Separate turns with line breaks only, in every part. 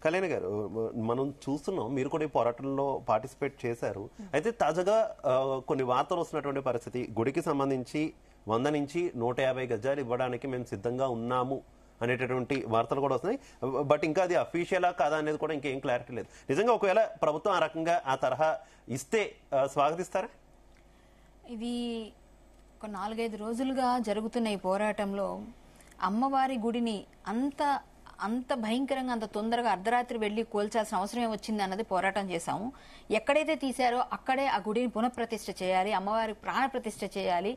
కళ్యాణ్ గారు, మనం చూస్తున్నాం, మీరు కూడా ఈ పోరాటంలో పార్టిసిపేట్ చేశారు. అయితే తాజాగా కొన్ని వార్తలు వస్తున్నటువంటి పరిస్థితి, గుడికి సంబంధించి 100 నుంచి 150 గజాలు ఇవ్వడానికి మేము సిద్ధంగా ఉన్నాము అనేటటువంటి వార్తలు కూడా వస్తున్నాయి. బట్ ఇంకా అది అఫీషియలా కాదా అనేది కూడా ఇంకేం క్లారిటీ లేదు. నిజంగా ఒకవేళ ప్రభుత్వం ఆ రకంగా ఆ తరహా ఇస్తే స్వాగతిస్తారా?
ఇది ఒక 4-5 రోజులుగా జరుగుతున్న ఈ పోరాటంలో అమ్మవారి గుడిని అంత భయంకరంగా అంత తొందరగా అర్ధరాత్రి వెళ్లి కోల్చాల్సిన అవసరం ఏమొచ్చింది అన్నది పోరాటం చేశాము. ఎక్కడైతే తీశారో అక్కడే ఆ గుడిని పునఃప్రతిష్ఠ చేయాలి, అమ్మవారి ప్రాణ ప్రతిష్ఠ చేయాలి.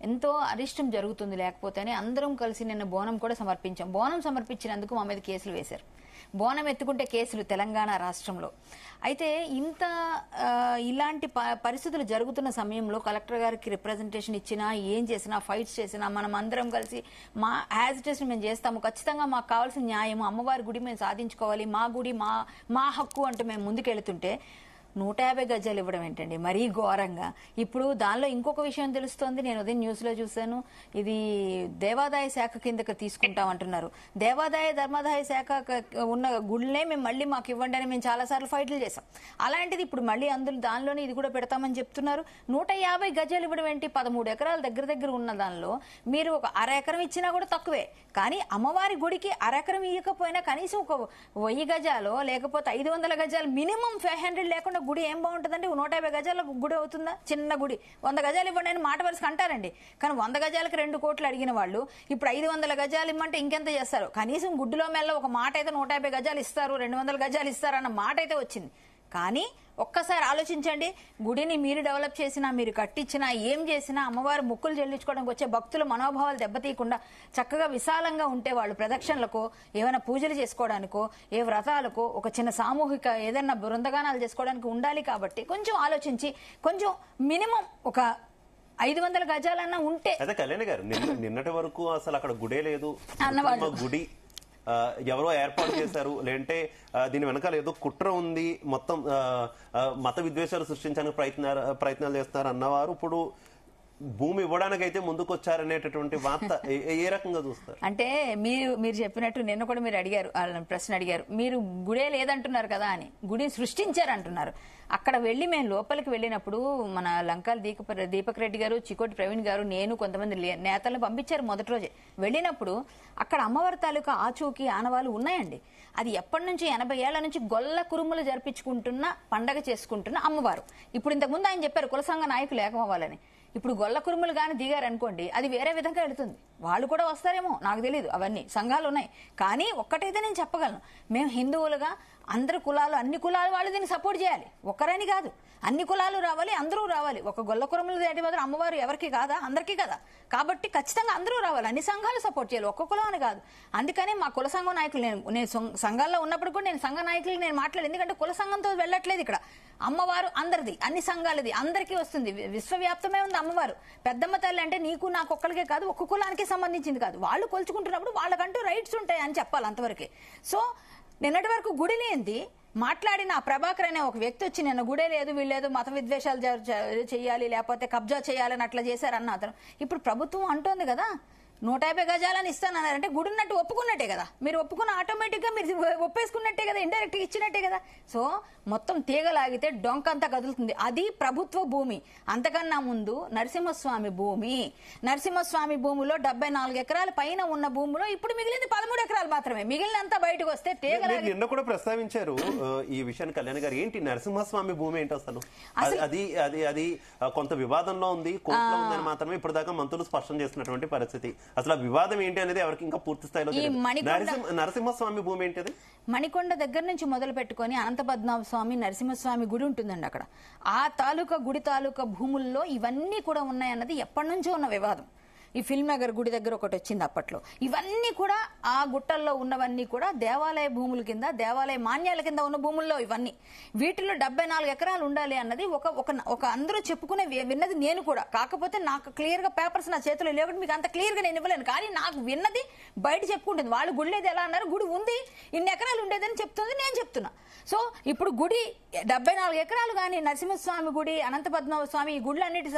ఎంతో అరిష్టం జరుగుతుంది లేకపోతేనే అందరం కలిసి నిన్న బోనం కూడా సమర్పించాం. బోనం సమర్పించినందుకు మా మీద కేసులు వేశారు. బోనం ఎత్తుకుంటే కేసులు తెలంగాణ రాష్ట్రంలో. అయితే ఇలాంటి పరిస్థితులు జరుగుతున్న సమయంలో కలెక్టర్ గారికి రిప్రజెంటేషన్ ఇచ్చినా, ఏం చేసినా, ఫైట్స్ చేసినా మనం అందరం కలిసి మా యాజ్ ఇట్ ఈస్ మేము చేస్తాము. ఖచ్చితంగా మాకు కావాల్సిన న్యాయం, అమ్మవారి గుడి మేము సాధించుకోవాలి, మా గుడి మా హక్కు అంటూ మేము ముందుకెళ్తుంటే 150 గజాలు ఇవ్వడం ఏంటండి, మరీ ఘోరంగా. ఇప్పుడు దానిలో ఇంకొక విషయం తెలుస్తోంది, నేను ఉదయం న్యూస్ లో చూశాను, ఇది దేవాదాయ శాఖ కిందకి తీసుకుంటామంటున్నారు. దేవాదాయ ధర్మాదాయ శాఖ ఉన్న గుళ్ళనే మేము మళ్ళీ మాకు ఇవ్వండి అని మేము చాలాసార్లు ఫైట్లు చేశాం. అలాంటిది ఇప్పుడు మళ్ళీ దానిలోనే ఇది కూడా పెడతామని చెప్తున్నారు. 150 గజాలు ఇవ్వడం ఏంటి? 13 ఎకరాల దగ్గర ఉన్న దానిలో మీరు ఒక అర ఎకరం ఇచ్చినా కూడా తక్కువే. కానీ అమ్మవారి గుడికి అర ఎకరం ఇవ్వకపోయినా కనీసం ఒక 1000 గజాలు లేకపోతే 500 గజాలు మినిమం 500 లేకుండా గుడి ఏం బాగుంటుందండి? 150 గజాల గుడి అవుతుందా? చిన్న గుడి 100 గజాలు ఇవ్వండి అని మాట వరుసకు అంటారండి. కానీ 100 గజాలకు 2 కోట్లు అడిగిన వాళ్ళు ఇప్పుడు 500 గజాలు ఇమ్మంటే ఇంకెంత చేస్తారు? కనీసం గుడ్డులో మెల్ల ఒక మాట అయితే 150 గజాలు ఇస్తారు, 200 గజాలు ఇస్తారు అన్న మాట అయితే వచ్చింది. కానీ ఒక్కసారి ఆలోచించండి, గుడిని మీరు డెవలప్ చేసినా, మీరు కట్టించినా, ఏం చేసినా అమ్మవారు మొక్కులు చెల్లించుకోవడానికి వచ్చే భక్తుల మనోభావాలు దెబ్బతీయకుండా చక్కగా విశాలంగా ఉంటే వాళ్ళు ప్రదక్షిణలకో, ఏమైనా పూజలు చేసుకోవడానికో, ఏ వ్రతాలకో, ఒక చిన్న సామూహిక ఏదైనా బృందగానాలు చేసుకోవడానికి ఉండాలి. కాబట్టి కొంచెం ఆలోచించి కొంచెం మినిమం ఒక 500 గజాలన్నా ఉంటే.
అదే కళ్యాణ్ గారు, నిన్నటి వరకు అసలు అక్కడ గుడే లేదు అన్నవాళ్ళు, గుడి ఎవరో ఏర్పాటు చేశారు, లేదంటే దీని వెనకాల ఏదో కుట్ర ఉంది, మొత్తం మత విద్వేషాలు సృష్టించడానికి ప్రయత్నాలు చేస్తున్నారు అన్నవారు ఇప్పుడు భూమి ఇవ్వడానికైతే ముందుకు వచ్చారనేటటువంటి వార్త ఏ రకంగా చూస్తారు?
అంటే మీరు చెప్పినట్టు నిన్న కూడా మీరు అడిగారు, ప్రశ్న అడిగారు, మీరు గుడే లేదంటున్నారు కదా అని. గుడిని సృష్టించారంటున్నారు. అక్కడ వెళ్లి మేము లోపలికి వెళ్ళినప్పుడు మన లంకాల దీపక్ రెడ్డి గారు, చికోటి ప్రవీణ్ గారు, నేను కొంతమంది నేతలను పంపించారు మొదటి రోజే. వెళ్ళినప్పుడు అక్కడ అమ్మవారి తాలూకా ఆచూకీ ఆనవాళ్ళు ఉన్నాయండి. అది ఎప్పటి నుంచి 80 ఏళ్ల నుంచి గొల్ల కురుములు జరిపించుకుంటున్న పండగ చేసుకుంటున్న అమ్మవారు. ఇప్పుడు ఇంతకుముందు ఆయన చెప్పారు కుల సంఘ నాయకులు ఏకమవ్వాలని. ఇప్పుడు గొల్ల కురుములు కానీ దిగారు అనుకోండి, అది వేరే విధంగా వెళుతుంది. వాళ్ళు కూడా వస్తారేమో, నాకు తెలియదు. అవన్నీ సంఘాలు ఉన్నాయి. కానీ ఒక్కటైతే నేను చెప్పగలను, మేము హిందువులుగా అందరు కులాలు, అన్ని కులాలు వాళ్ళు దీన్ని సపోర్ట్ చేయాలి. ఒక్కరని కాదు, అన్ని కులాలు రావాలి, అందరూ రావాలి. ఒక గొల్ల కురుములు దాటి మాత్రం అమ్మవారు ఎవరికి కాదా? అందరికీ కదా. కాబట్టి ఖచ్చితంగా అందరూ రావాలి, అన్ని సంఘాలు సపోర్ట్ చేయాలి, ఒక్క కులం అని కాదు. అందుకని మా కుల సంఘం నాయకులు, నేను సంఘాల్లో ఉన్నప్పుడు కూడా నేను సంఘ నాయకులకి నేను మాట్లాడలేదు. ఎందుకంటే కుల సంఘంతో వెళ్ళట్లేదు ఇక్కడ. అమ్మవారు అందరిది, అన్ని సంఘాలది, అందరికీ వస్తుంది, విశ్వవ్యాప్తమే ఉంది అమ్మవారు. పెద్దమ్మ తల్లి అంటే నీకు నాకు ఒక్కరికే కాదు, ఒక్క కులానికి సంబంధించింది కాదు. వాళ్ళు కొలుచుకుంటున్నప్పుడు వాళ్ళకంటూ రైట్స్ ఉంటాయి అని చెప్పాలి, అంతవరకే. సో నిన్నటి వరకు గుడి లేనిది మాట్లాడిన ఆ ప్రభాకర్ అనే ఒక వ్యక్తి వచ్చి నిన్న గుడే లేదు, వీళ్ళేదో మత విద్వేషాలు చేయాలి, లేకపోతే కబ్జా చేయాలని అట్లా చేశారన్న అతను ఇప్పుడు ప్రభుత్వం అంటోంది కదా 150 గజాలని ఇస్తానన్నారంటే గుడి ఉన్నట్టు ఒప్పుకున్నట్టే కదా. మీరు ఒప్పుకున్న ఆటోమేటిక్ గా మీరు ఒప్పేసుకున్నట్టే కదా, ఇండైరెక్ట్ గా ఇచ్చినట్టే కదా. సో మొత్తం తీగలాగితే డొంకంతా కదులుతుంది. అది ప్రభుత్వ భూమి. అంతకన్నా ముందు నరసింహస్వామి భూమి. నరసింహస్వామి భూమిలో 74 ఎకరాల పైన ఉన్న భూమిలో ఇప్పుడు మిగిలింది 13 ఎకరాలు మాత్రమే. మిగిలినంతా బయటకు వస్తే తీగలాగి.
నిన్న కూడా ప్రస్తావించారు ఈ విషయాన్ని కళ్యాణ్ గారు. ఏంటి నరసింహస్వామి భూమి ఏంటి అసలు? అది కొంత వివాదంలో ఉంది, కోర్టులో ఉందని మాత్రమే ఇప్పటిదాకా మంత్రులు స్పష్టం చేస్తున్నటువంటి పరిస్థితి. అసలు వివాదం ఏంటి అనేది ఎవరికి ఇంకా పూర్తి స్థాయిలో నరసింహస్వామి భూమి ఏంటిది?
మణికొండ దగ్గర నుంచి మొదలు పెట్టుకుని అనంత పద్మనాభ స్వామి, నరసింహస్వామి గుడి ఉంటుందండి అక్కడ. ఆ తాలూకా గుడి తాలూకా భూముల్లో ఇవన్నీ కూడా ఉన్నాయన్నది ఎప్పటి నుంచో ఉన్న వివాదం. ఈ ఫిల్మ్ నగర్ గుడి దగ్గర ఒకటి వచ్చింది అప్పట్లో. ఇవన్నీ కూడా ఆ గుట్టల్లో ఉన్నవన్నీ కూడా దేవాలయ భూముల కింద, దేవాలయ మాన్యాల కింద ఉన్న భూముల్లో ఇవన్నీ. వీటిలో 74 ఎకరాలు ఉండాలి అన్నది ఒక అందరూ చెప్పుకునే విన్నది నేను కూడా. కాకపోతే నాకు క్లియర్ గా పేపర్స్ నా చేతిలో లేకపోతే మీకు అంత క్లియర్ గా నేను ఇవ్వలేను. కానీ నాకు విన్నది బయట చెప్పుకుంటుంది. వాళ్ళు గుడిలేదు ఎలా అన్నారు, గుడి ఉంది, ఇన్ని ఎకరాలు ఉండేదని చెప్తుంది, నేను చెప్తున్నా. సో ఇప్పుడు గుడి 74 ఎకరాలు కానీ నరసింహస్వామి గుడి, అనంత పద్మనాభ స్వామి, ఈ గుళ్ళు అన్నిటి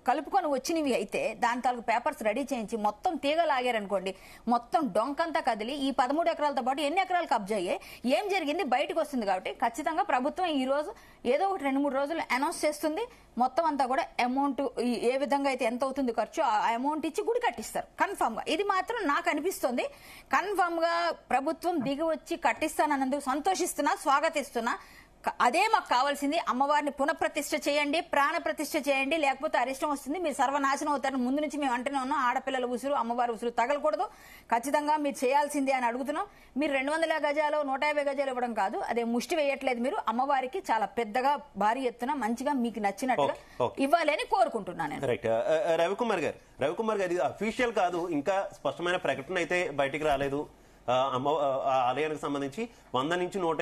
కలుపుకొని వచ్చినవి అయితే దాని తాలూకు పేపర్స్ రెడీ చేయించి మొత్తం తీగ లాగారనుకోండి, మొత్తం డొంకంతా కదిలి ఈ 13 ఎకరాలతో పాటు ఎన్ని ఎకరాలు కబ్జా అయ్యాయి, ఏం జరిగింది బయటకు వస్తుంది. కాబట్టి ఖచ్చితంగా ప్రభుత్వం ఈ రోజు ఏదో ఒకటి 2-3 రోజులు అనౌన్స్ చేస్తుంది. మొత్తం అంతా కూడా అమౌంట్ ఏ విధంగా అయితే ఎంత అవుతుంది ఖర్చు, ఆ అమౌంట్ ఇచ్చి గుడి కట్టిస్తారు కన్ఫర్మ్ గా. ఇది మాత్రం నాకు అనిపిస్తుంది కన్ఫర్మ్ గా ప్రభుత్వం దిగి వచ్చి కట్టిస్తానన్నందుకు సంతోషిస్తున్నా, స్వాగతిస్తున్నా. అదే మాకు కావాల్సింది. అమ్మవారిని పునఃప్రతిష్ఠ చేయండి, ప్రాణ ప్రతిష్ఠ చేయండి, లేకపోతే అరిష్టం వస్తుంది, మీరు సర్వనాశనం అవుతారని ముందు నుంచి మేము అంటూనే ఉన్నాం. ఆడపిల్లల ఉసురు, అమ్మవారి ఉసురు తగలకూడదు, ఖచ్చితంగా మీరు చేయాల్సిందే అని అడుగుతున్నాం. మీరు 200 గజాలు 150 గజాలు ఇవ్వడం కాదు, అదే ముష్టి వేయట్లేదు. మీరు అమ్మవారికి చాలా పెద్దగా భారీ ఎత్తున మంచిగా మీకు నచ్చినట్టుగా ఇవ్వాలి అని కోరుకుంటున్నాను.
రైట్. రవికుమార్ గారు ఇది అఫీషియల్ కాదు, ఇంకా స్పష్టమైన ప్రకటన అయితే బయటికి రాలేదు. ఆలయానికి సంబంధించి 100 నుంచి 100